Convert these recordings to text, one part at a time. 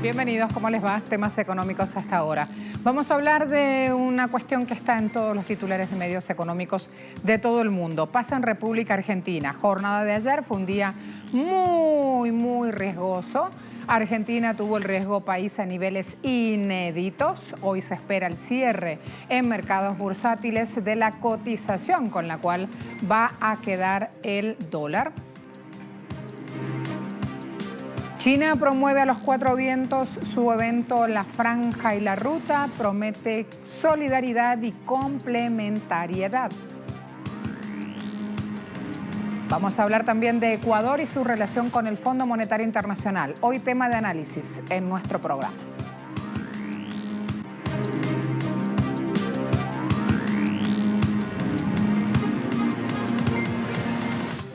Bienvenidos, ¿cómo les va? Temas económicos hasta ahora. Vamos a hablar de una cuestión que está en todos los titulares de medios económicos de todo el mundo. Pasa en República Argentina. Jornada de ayer fue un día muy riesgoso. Argentina tuvo el riesgo país a niveles inéditos. Hoy se espera el cierre en mercados bursátiles de la cotización con la cual va a quedar el dólar. China promueve a los cuatro vientos su evento La Franja y la Ruta, promete solidaridad y complementariedad. Vamos a hablar también de Ecuador y su relación con el Fondo Monetario Internacional. Hoy tema de análisis en nuestro programa.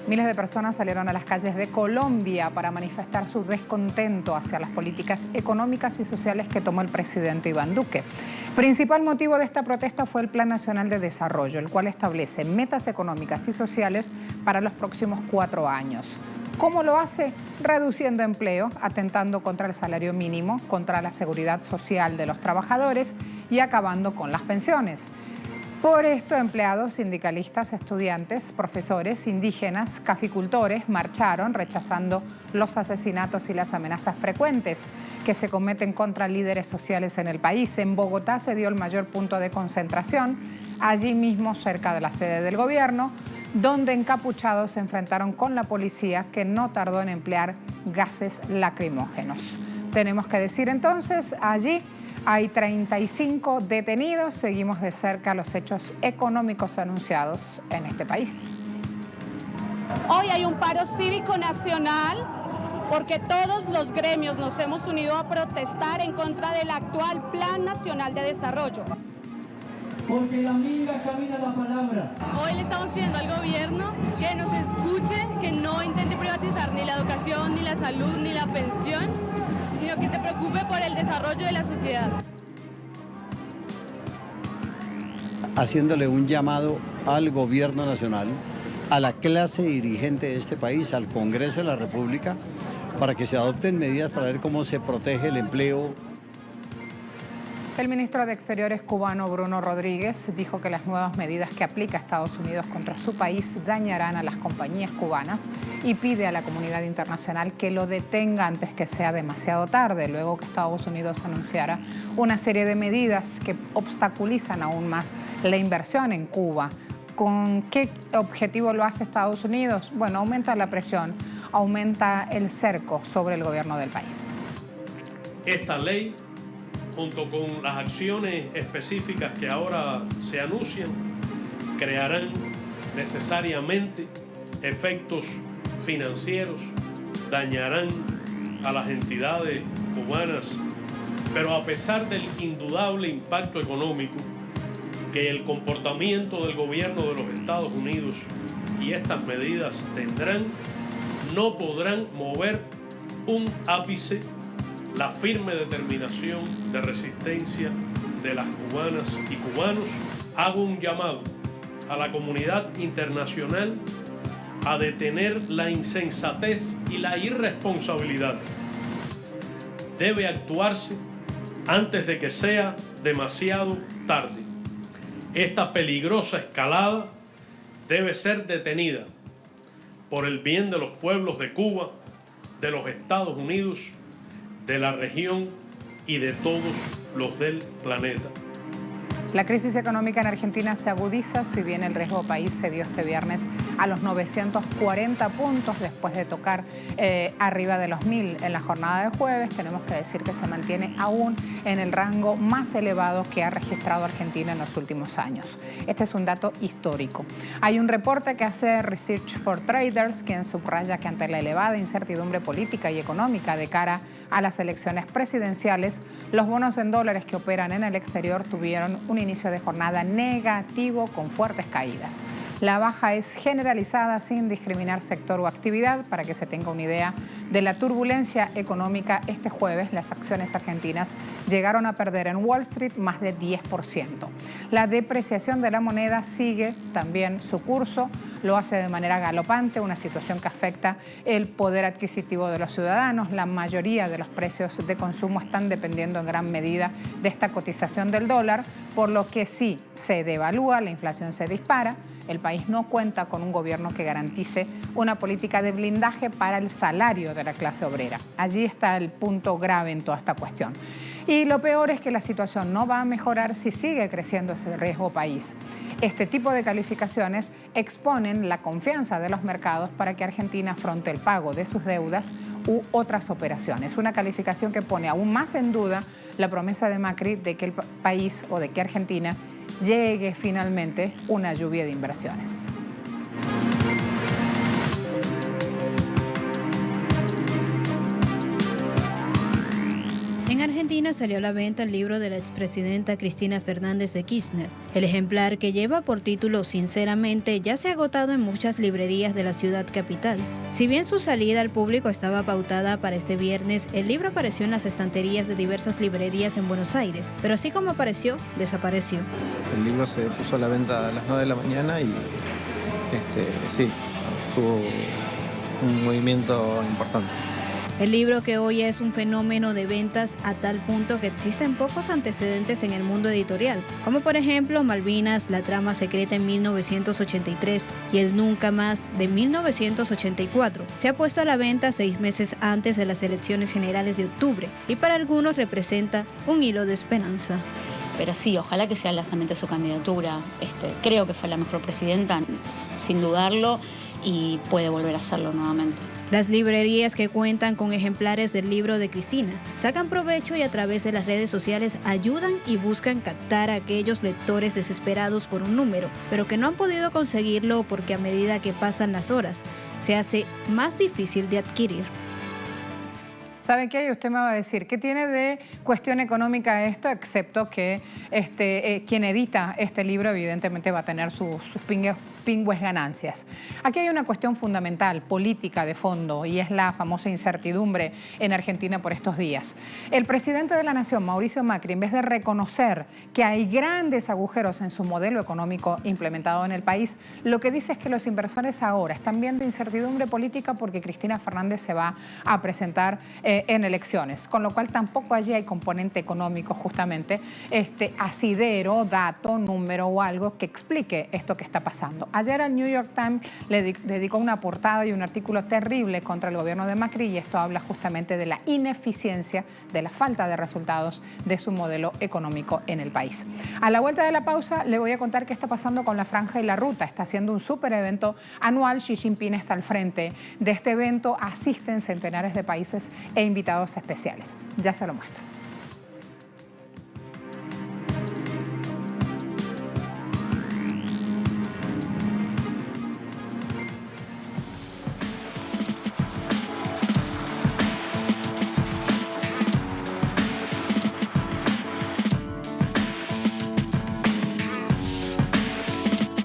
Miles de personas salieron a las calles de Colombia para manifestar su descontento hacia las políticas económicas y sociales que tomó el presidente Iván Duque. Principal motivo de esta protesta fue el Plan Nacional de Desarrollo, el cual establece metas económicas y sociales para los próximos 4 años. ¿Cómo lo hace? Reduciendo empleo, atentando contra el salario mínimo, contra la seguridad social de los trabajadores y acabando con las pensiones. Por esto, empleados, sindicalistas, estudiantes, profesores, indígenas, caficultores marcharon rechazando los asesinatos y las amenazas frecuentes que se cometen contra líderes sociales en el país. En Bogotá se dio el mayor punto de concentración, allí mismo cerca de la sede del gobierno, donde encapuchados se enfrentaron con la policía que no tardó en emplear gases lacrimógenos. Tenemos que decir entonces, allí hay 35 detenidos. Seguimos de cerca los hechos económicos anunciados en este país. Hoy hay un paro cívico nacional porque todos los gremios nos hemos unido a protestar en contra del actual Plan Nacional de Desarrollo. Porque la minga camina la palabra. Hoy le estamos pidiendo al gobierno que nos escuche, que no intente privatizar ni la educación, ni la salud, ni la pensión, sino que se preocupe por el desarrollo de la sociedad. Haciéndole un llamado al gobierno nacional, a la clase dirigente de este país, al Congreso de la República, para que se adopten medidas para ver cómo se protege el empleo. El ministro de Exteriores cubano Bruno Rodríguez dijo que las nuevas medidas que aplica Estados Unidos contra su país dañarán a las compañías cubanas y pide a la comunidad internacional que lo detenga antes que sea demasiado tarde, luego que Estados Unidos anunciara una serie de medidas que obstaculizan aún más la inversión en Cuba. ¿Con qué objetivo lo hace Estados Unidos? Bueno, aumenta la presión, aumenta el cerco sobre el gobierno del país. Esta ley, junto con las acciones específicas que ahora se anuncian, crearán necesariamente efectos financieros, dañarán a las entidades cubanas, pero a pesar del indudable impacto económico que el comportamiento del gobierno de los Estados Unidos y estas medidas tendrán, no podrán mover un ápice la firme determinación de resistencia de las cubanas y cubanos. Hago un llamado a la comunidad internacional a detener la insensatez y la irresponsabilidad. Debe actuarse antes de que sea demasiado tarde. Esta peligrosa escalada debe ser detenida por el bien de los pueblos de Cuba, de los Estados Unidos, de la región y de todos los del planeta. La crisis económica en Argentina se agudiza, si bien el riesgo país se dio este viernes a los 940 puntos después de tocar arriba de los 1000 en la jornada de jueves. Tenemos que decir que se mantiene aún en el rango más elevado que ha registrado Argentina en los últimos años. Este es un dato histórico. Hay un reporte que hace Research for Traders, quien subraya que ante la elevada incertidumbre política y económica de cara a las elecciones presidenciales, los bonos en dólares que operan en el exterior tuvieron un inicio de jornada negativo con fuertes caídas. La baja es generalizada sin discriminar sector o actividad. Para que se tenga una idea de la turbulencia económica, este jueves las acciones argentinas llegaron a perder en Wall Street más de 10%. La depreciación de la moneda sigue también su curso, lo hace de manera galopante, una situación que afecta el poder adquisitivo de los ciudadanos. La mayoría de los precios de consumo están dependiendo en gran medida de esta cotización del dólar, por lo que si se devalúa, la inflación se dispara. El país no cuenta con un gobierno que garantice una política de blindaje para el salario de la clase obrera. Allí está el punto grave en toda esta cuestión. Y lo peor es que la situación no va a mejorar si sigue creciendo ese riesgo país. Este tipo de calificaciones exponen la confianza de los mercados para que Argentina afronte el pago de sus deudas u otras operaciones. Una calificación que pone aún más en duda la promesa de Macri de que el país o de que Argentina llegue finalmente una lluvia de inversiones. En Argentina salió a la venta el libro de la expresidenta Cristina Fernández de Kirchner. El ejemplar, que lleva por título Sinceramente, ya se ha agotado en muchas librerías de la ciudad capital. Si bien su salida al público estaba pautada para este viernes, el libro apareció en las estanterías de diversas librerías en Buenos Aires, pero así como apareció, desapareció. El libro se puso a la venta a las 9 de la mañana y sí, tuvo un movimiento importante. El libro, que hoy es un fenómeno de ventas a tal punto que existen pocos antecedentes en el mundo editorial, como por ejemplo Malvinas, la trama secreta en 1983 y El Nunca Más de 1984. Se ha puesto a la venta 6 meses antes de las elecciones generales de octubre y para algunos representa un hilo de esperanza. Pero sí, ojalá que sea el lanzamiento de su candidatura. Creo que fue la mejor presidenta, sin dudarlo, y puede volver a hacerlo nuevamente. Las librerías que cuentan con ejemplares del libro de Cristina sacan provecho y a través de las redes sociales ayudan y buscan captar a aquellos lectores desesperados por un número, pero que no han podido conseguirlo porque a medida que pasan las horas se hace más difícil de adquirir. ¿Sabe qué? Y usted me va a decir, ¿qué tiene de cuestión económica esto? Excepto que quien edita este libro evidentemente va a tener sus pingües ganancias. Aquí hay una cuestión fundamental, política de fondo, y es la famosa incertidumbre en Argentina por estos días. El presidente de la Nación, Mauricio Macri, en vez de reconocer que hay grandes agujeros en su modelo económico implementado en el país, lo que dice es que los inversores ahora están viendo incertidumbre política porque Cristina Fernández se va a presentar en elecciones, con lo cual tampoco allí hay componente económico justamente, asidero, dato, número o algo que explique esto que está pasando. Ayer el New York Times le dedicó una portada y un artículo terrible contra el gobierno de Macri, y esto habla justamente de la ineficiencia, de la falta de resultados de su modelo económico en el país. A la vuelta de la pausa le voy a contar qué está pasando con la Franja y la Ruta. Está haciendo un súper evento anual, Xi Jinping está al frente de este evento, asisten centenares de países e invitados especiales. Ya se lo muestro.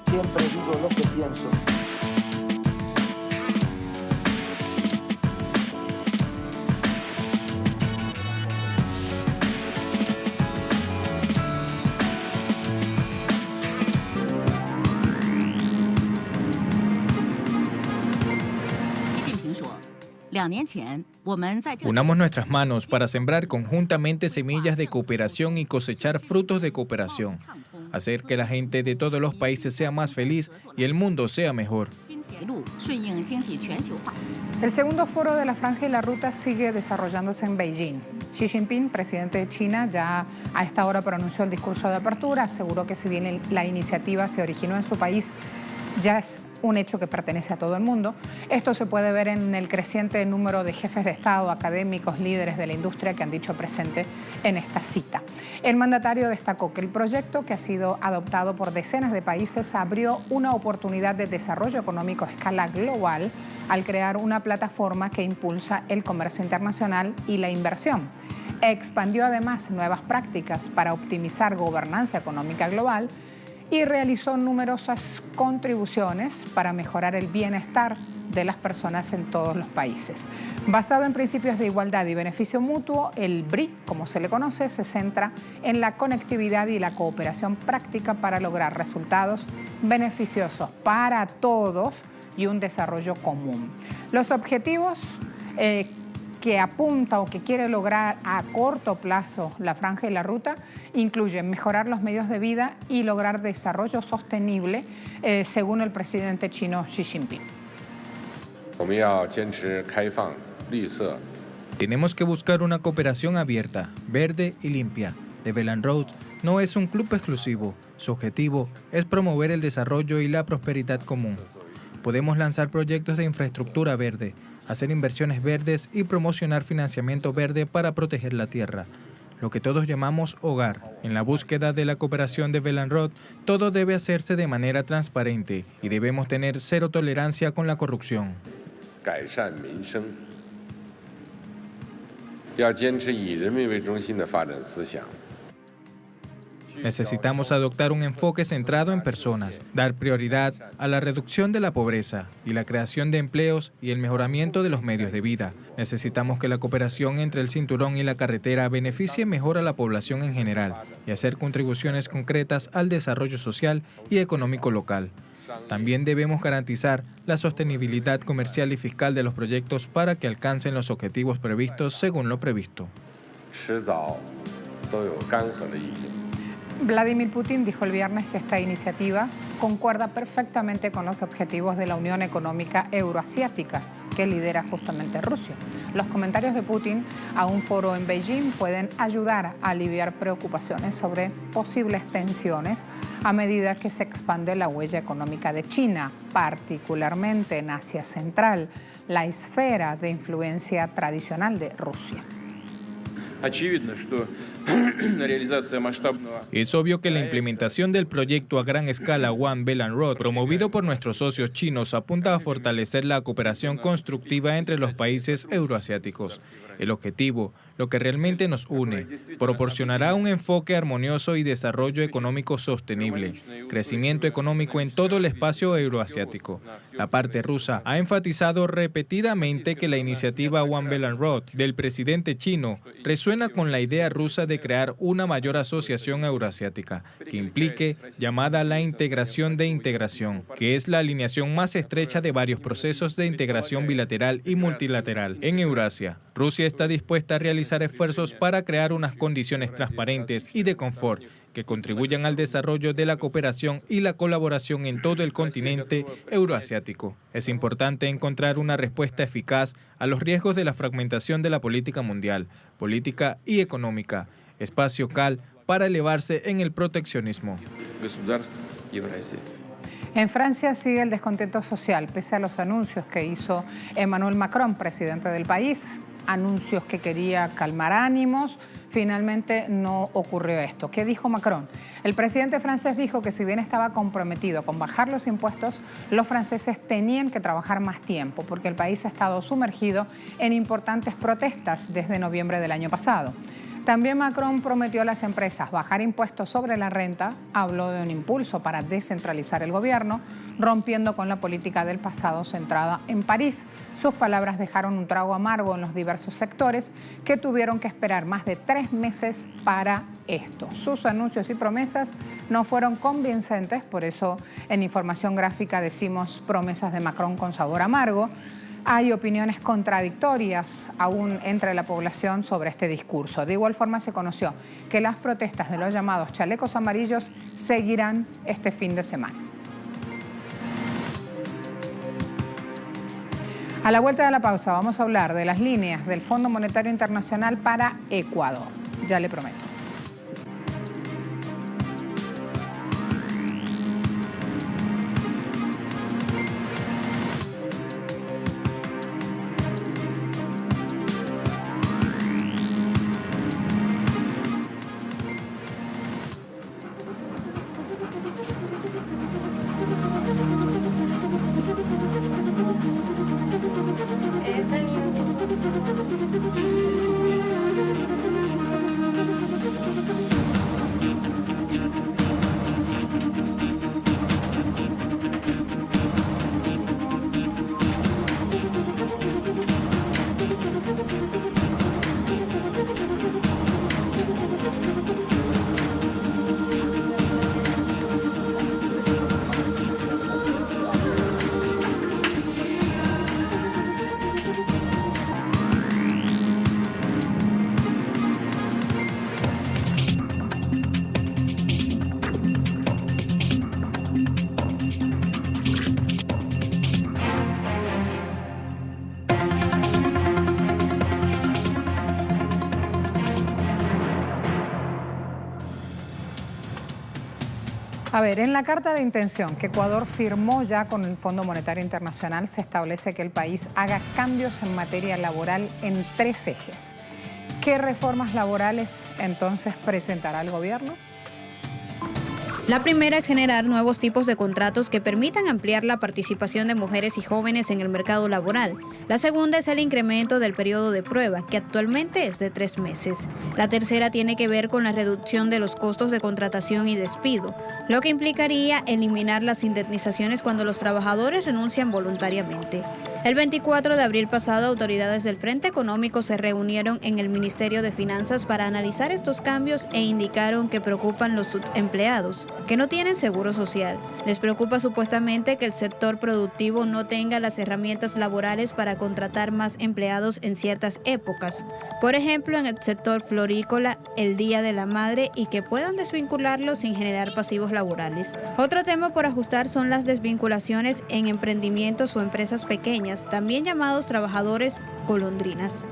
Siempre digo lo que pienso. Unamos nuestras manos para sembrar conjuntamente semillas de cooperación y cosechar frutos de cooperación. Hacer que la gente de todos los países sea más feliz y el mundo sea mejor. El segundo foro de la Franja y la Ruta sigue desarrollándose en Beijing. Xi Jinping, presidente de China, ya a esta hora pronunció el discurso de apertura, aseguró que si bien la iniciativa se originó en su país, ya es un hecho que pertenece a todo el mundo. Esto se puede ver en el creciente número de jefes de Estado, académicos, líderes de la industria que han dicho presente en esta cita. El mandatario destacó que el proyecto, que ha sido adoptado por decenas de países, abrió una oportunidad de desarrollo económico a escala global al crear una plataforma que impulsa el comercio internacional y la inversión. Expandió además nuevas prácticas para optimizar gobernanza económica global y realizó numerosas contribuciones para mejorar el bienestar de las personas en todos los países. Basado en principios de igualdad y beneficio mutuo, el BRI, como se le conoce, se centra en la conectividad y la cooperación práctica para lograr resultados beneficiosos para todos y un desarrollo común. Los objetivos que apunta o que quiere lograr a corto plazo la Franja y la Ruta incluyen mejorar los medios de vida y lograr desarrollo sostenible, según el presidente chino Xi Jinping. Tenemos que buscar una cooperación abierta, verde y limpia. The Belt and Road no es un club exclusivo. Su objetivo es promover el desarrollo y la prosperidad común. Podemos lanzar proyectos de infraestructura verde, hacer inversiones verdes y promocionar financiamiento verde para proteger la tierra, lo que todos llamamos hogar. En la búsqueda de la cooperación de Belt and Road, todo debe hacerse de manera transparente y debemos tener cero tolerancia con la corrupción. Necesitamos adoptar un enfoque centrado en personas, dar prioridad a la reducción de la pobreza y la creación de empleos y el mejoramiento de los medios de vida. Necesitamos que la cooperación entre el cinturón y la carretera beneficie mejor a la población en general y hacer contribuciones concretas al desarrollo social y económico local. También debemos garantizar la sostenibilidad comercial y fiscal de los proyectos para que alcancen los objetivos previstos según lo previsto. Vladimir Putin dijo el viernes que esta iniciativa concuerda perfectamente con los objetivos de la Unión Económica Euroasiática, que lidera justamente Rusia. Los comentarios de Putin a un foro en Beijing pueden ayudar a aliviar preocupaciones sobre posibles tensiones a medida que se expande la huella económica de China, particularmente en Asia Central, la esfera de influencia tradicional de Rusia. Es obvio que la implementación del proyecto a gran escala One Belt and Road, promovido por nuestros socios chinos, apunta a fortalecer la cooperación constructiva entre los países euroasiáticos. El objetivo, lo que realmente nos une, proporcionará un enfoque armonioso y desarrollo económico sostenible, crecimiento económico en todo el espacio euroasiático. La parte rusa ha enfatizado repetidamente que la iniciativa One Belt and Road del presidente chino resuena con la idea rusa de crear una mayor asociación euroasiática que implique llamada la integración de integración, que es la alineación más estrecha de varios procesos de integración bilateral y multilateral en Eurasia. Rusia está dispuesta a realizar esfuerzos para crear unas condiciones transparentes y de confort que contribuyan al desarrollo de la cooperación y la colaboración en todo el continente euroasiático. Es importante encontrar una respuesta eficaz a los riesgos de la fragmentación de la política mundial, política y económica, espacio cal para elevarse en el proteccionismo. En Francia sigue el descontento social, pese a los anuncios que hizo Emmanuel Macron, presidente del país, anuncios que quería calmar ánimos. Finalmente no ocurrió esto. ¿Qué dijo Macron? El presidente francés dijo que si bien estaba comprometido con bajar los impuestos, los franceses tenían que trabajar más tiempo porque el país ha estado sumergido en importantes protestas desde noviembre del año pasado. También Macron prometió a las empresas bajar impuestos sobre la renta, habló de un impulso para descentralizar el gobierno, rompiendo con la política del pasado centrada en París. Sus palabras dejaron un trago amargo en los diversos sectores que tuvieron que esperar más de 3 meses para esto. Sus anuncios y promesas no fueron convincentes, por eso en Información Gráfica decimos promesas de Macron con sabor amargo. Hay opiniones contradictorias aún entre la población sobre este discurso. De igual forma se conoció que las protestas de los llamados chalecos amarillos seguirán este fin de semana. A la vuelta de la pausa vamos a hablar de las líneas del Fondo Monetario Internacional para Ecuador. Ya le prometo. A ver, en la carta de intención que Ecuador firmó ya con el Fondo Monetario Internacional se establece que el país haga cambios en materia laboral en 3 ejes. ¿Qué reformas laborales entonces presentará el gobierno? La primera es generar nuevos tipos de contratos que permitan ampliar la participación de mujeres y jóvenes en el mercado laboral. La segunda es el incremento del periodo de prueba, que actualmente es de 3 meses. La tercera tiene que ver con la reducción de los costos de contratación y despido, lo que implicaría eliminar las indemnizaciones cuando los trabajadores renuncian voluntariamente. El 24 de abril pasado, autoridades del Frente Económico se reunieron en el Ministerio de Finanzas para analizar estos cambios e indicaron que preocupan los subempleados, que no tienen seguro social. Les preocupa supuestamente que el sector productivo no tenga las herramientas laborales para contratar más empleados en ciertas épocas. Por ejemplo, en el sector florícola, el Día de la Madre, y que puedan desvincularlos sin generar pasivos laborales. Otro tema por ajustar son las desvinculaciones en emprendimientos o empresas pequeñas, también llamados trabajadores golondrinas.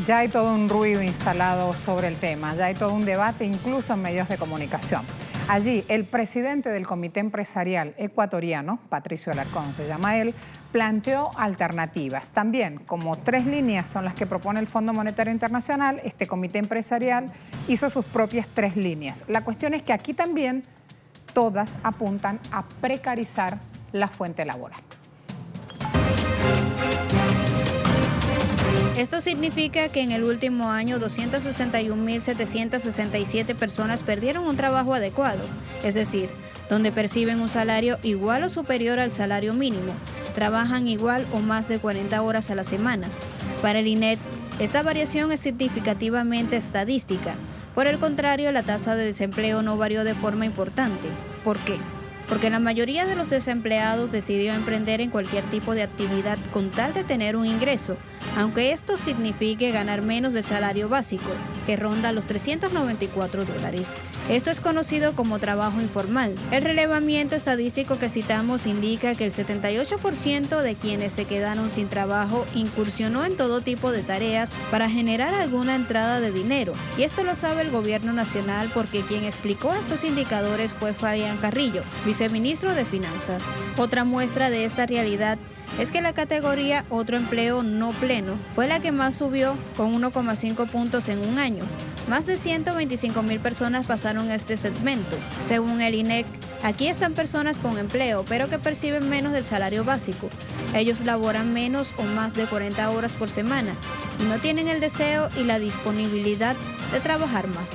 Ya hay todo un ruido instalado sobre el tema, ya hay todo un debate incluso en medios de comunicación. Allí, el presidente del Comité Empresarial Ecuatoriano, Patricio Alarcón se llama él, planteó alternativas. También, como 3 líneas son las que propone el Fondo Monetario Internacional, este Comité Empresarial hizo sus propias 3 líneas. La cuestión es que aquí también todas apuntan a precarizar la fuente laboral. Esto significa que en el último año 261.767 personas perdieron un trabajo adecuado, es decir, donde perciben un salario igual o superior al salario mínimo, trabajan igual o más de 40 horas a la semana. Para el INEC, esta variación es significativamente estadística. Por el contrario, la tasa de desempleo no varió de forma importante. ¿Por qué? Porque la mayoría de los desempleados decidió emprender en cualquier tipo de actividad con tal de tener un ingreso, aunque esto signifique ganar menos del salario básico, que ronda los $394. Esto es conocido como trabajo informal. El relevamiento estadístico que citamos indica que el 78% de quienes se quedaron sin trabajo incursionó en todo tipo de tareas para generar alguna entrada de dinero. Y esto lo sabe el gobierno nacional porque quien explicó estos indicadores fue Fabián Carrillo, viceministro de Finanzas. Otra muestra de esta realidad es que la categoría otro empleo no pleno fue la que más subió con 1,5 puntos en un año. Más de 125.000 personas pasaron a este segmento. Según el INEC, aquí están personas con empleo, pero que perciben menos del salario básico. Ellos laboran menos o más de 40 horas por semana y no tienen el deseo y la disponibilidad de trabajar más.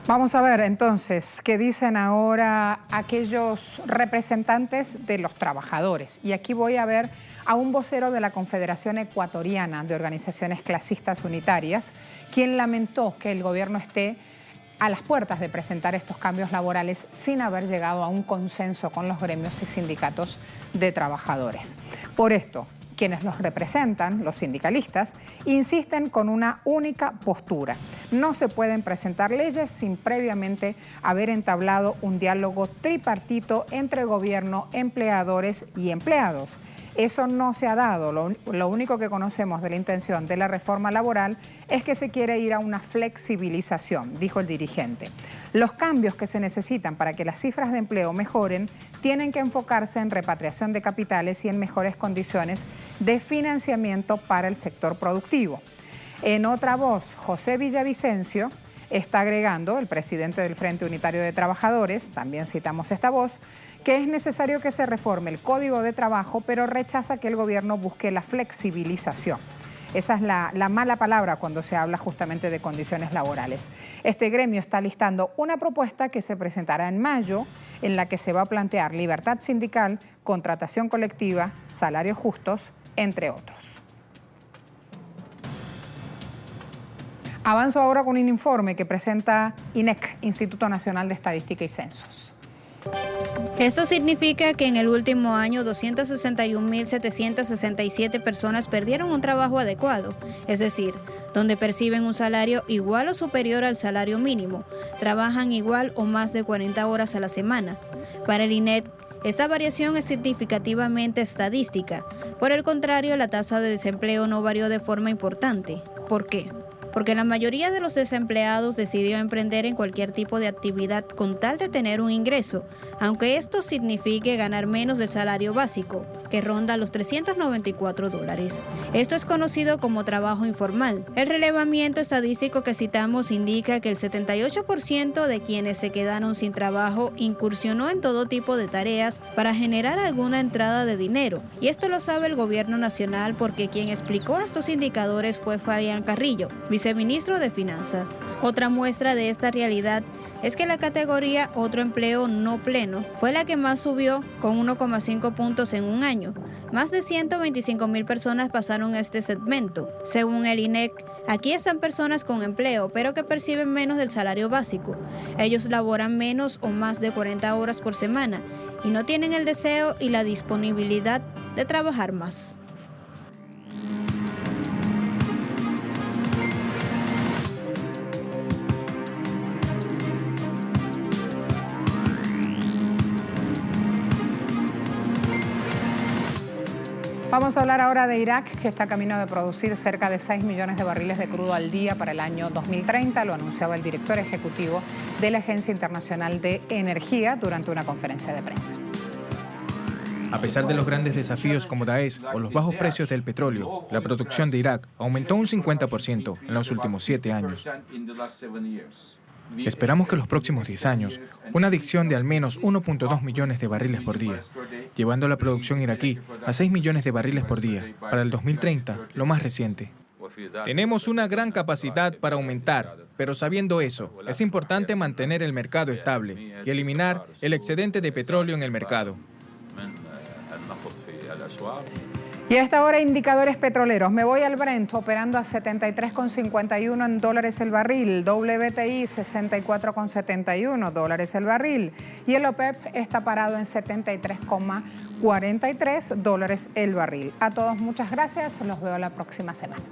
Vamos a ver entonces qué dicen ahora aquellos representantes de los trabajadores. Y aquí voy a ver a un vocero de la Confederación Ecuatoriana de Organizaciones Clasistas Unitarias, quien lamentó que el gobierno esté a las puertas de presentar estos cambios laborales sin haber llegado a un consenso con los gremios y sindicatos de trabajadores. Por esto, quienes los representan, los sindicalistas, insisten con una única postura. No se pueden presentar leyes sin previamente haber entablado un diálogo tripartito entre gobierno, empleadores y empleados. Eso no se ha dado. Lo único que conocemos de la intención de la reforma laboral es que se quiere ir a una flexibilización, dijo el dirigente. Los cambios que se necesitan para que las cifras de empleo mejoren tienen que enfocarse en repatriación de capitales y en mejores condiciones de financiamiento para el sector productivo. En otra voz, José Villavicencio está agregando, el presidente del Frente Unitario de Trabajadores, también citamos esta voz, que es necesario que se reforme el Código de Trabajo, pero rechaza que el gobierno busque la flexibilización. Esa es la mala palabra cuando se habla justamente de condiciones laborales. Este gremio está listando una propuesta que se presentará en mayo, en la que se va a plantear libertad sindical, contratación colectiva, salarios justos, entre otros. Avanzo ahora con un informe que presenta INEC, Instituto Nacional de Estadística y Censos. Esto significa que en el último año 261.767 personas perdieron un trabajo adecuado, es decir, donde perciben un salario igual o superior al salario mínimo, trabajan igual o más de 40 horas a la semana. Para el INEC, esta variación es significativamente estadística. Por el contrario, la tasa de desempleo no varió de forma importante. ¿Por qué? Porque la mayoría de los desempleados decidió emprender en cualquier tipo de actividad con tal de tener un ingreso, aunque esto signifique ganar menos del salario básico, que ronda los $394. Esto es conocido como trabajo informal. El relevamiento estadístico que citamos indica que el 78% de quienes se quedaron sin trabajo incursionó en todo tipo de tareas para generar alguna entrada de dinero. Y esto lo sabe el gobierno nacional porque quien explicó estos indicadores fue Fabián Carrillo, viceministro de Finanzas. Otra muestra de esta realidad es que la categoría Otro empleo no pleno fue la que más subió, con 1,5 puntos en un año. Más de 125,000 personas pasaron a este segmento. Según el INEC, aquí están personas con empleo, pero que perciben menos del salario básico. Ellos laboran menos o más de 40 horas por semana y no tienen el deseo y la disponibilidad de trabajar más. Vamos a hablar ahora de Irak, que está camino de producir cerca de 6 millones de barriles de crudo al día para el año 2030, lo anunciaba el director ejecutivo de la Agencia Internacional de Energía durante una conferencia de prensa. A pesar de los grandes desafíos como Daesh o los bajos precios del petróleo, la producción de Irak aumentó un 50% en los últimos 7 años. Esperamos que en los próximos 10 años, una adición de al menos 1.2 millones de barriles por día, llevando la producción iraquí a 6 millones de barriles por día para el 2030, lo más reciente. Tenemos una gran capacidad para aumentar, pero sabiendo eso, es importante mantener el mercado estable y eliminar el excedente de petróleo en el mercado. Y a esta hora, indicadores petroleros. Me voy al Brent operando a 73,51 en dólares el barril, WTI 64,71 dólares el barril y el OPEP está parado en 73,43 dólares el barril. A todos muchas gracias, los veo la próxima semana.